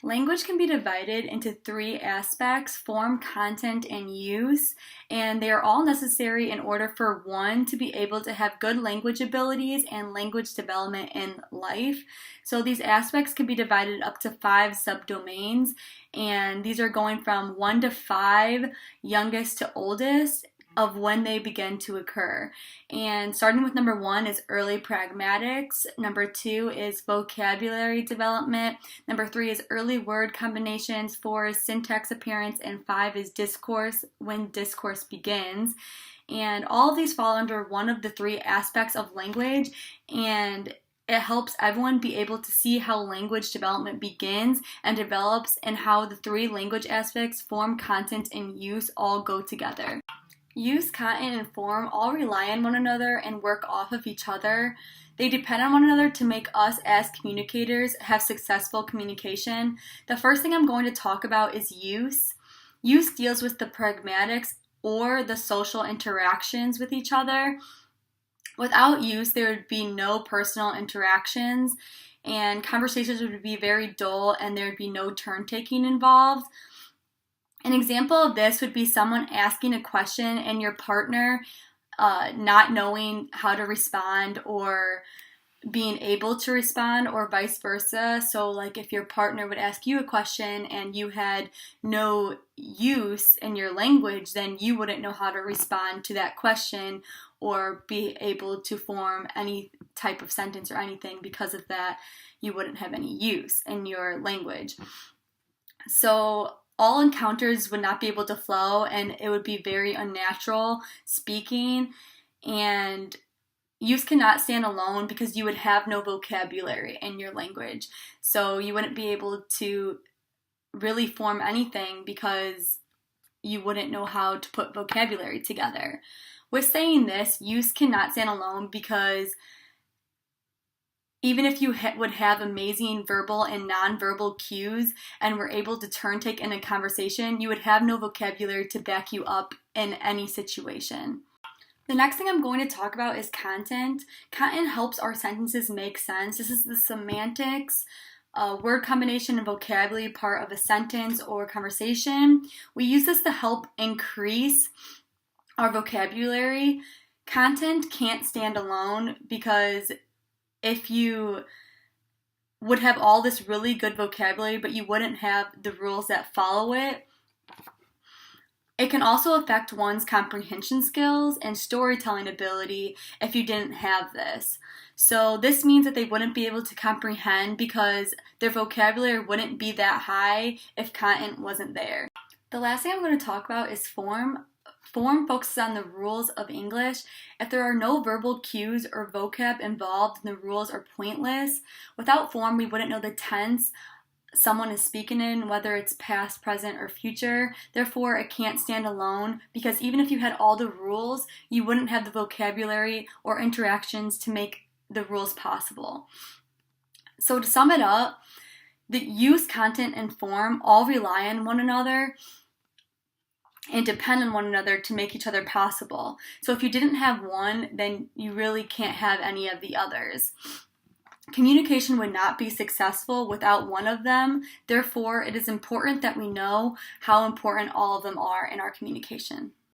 Language can be divided into three aspects: form, content, and use, and they are all necessary in order for one to be able to have good language abilities and language development in life. So these aspects can be divided up to 5 subdomains, and these are going from 1 to 5, youngest to oldest, of when they begin to occur. And starting with number 1 is early pragmatics, number 2 is vocabulary development, number 3 is early word combinations, 4 is syntax appearance, and 5 is discourse, when discourse begins. And all of these fall under one of the 3 aspects of language, and it helps everyone be able to see how language development begins and develops, and how the 3 language aspects, form, content, and use, all go together. Use, content, and form all rely on one another and work off of each other. They depend on one another to make us as communicators have successful communication. The first thing I'm going to talk about is use. Use deals with the pragmatics, or the social interactions with each other. Without use, there would be no personal interactions, and conversations would be very dull, and there would be no turn-taking involved. An example of this would be someone asking a question and your partner not knowing how to respond or being able to respond, or vice versa. So like if your partner would ask you a question and you had no use in your language, then you wouldn't know how to respond to that question or be able to form any type of sentence or anything. Because of that, you wouldn't have any use in your language. So all encounters would not be able to flow, and it would be very unnatural speaking. And use cannot stand alone because you would have no vocabulary in your language. So you wouldn't be able to really form anything because you wouldn't know how to put vocabulary together. With saying this, use cannot stand alone because even if you would have amazing verbal and nonverbal cues and were able to take in a conversation, you would have no vocabulary to back you up in any situation. The next thing I'm going to talk about is content. Content helps our sentences make sense. This is the semantics, word combination, and vocabulary part of a sentence or conversation. We use this to help increase our vocabulary. Content can't stand alone because if you would have all this really good vocabulary, but you wouldn't have the rules that follow it, it can also affect one's comprehension skills and storytelling ability if you didn't have this. So this means that they wouldn't be able to comprehend because their vocabulary wouldn't be that high if content wasn't there. The last thing I'm going to talk about is form. Form focuses on the rules of English. If there are no verbal cues or vocab involved, then the rules are pointless. Without form, we wouldn't know the tense someone is speaking in, whether it's past, present, or future. Therefore, it can't stand alone because even if you had all the rules, you wouldn't have the vocabulary or interactions to make the rules possible. So to sum it up, the use, content, and form all rely on one another and depend on one another to make each other possible. So if you didn't have one, then you really can't have any of the others. Communication would not be successful without one of them. Therefore, it is important that we know how important all of them are in our communication.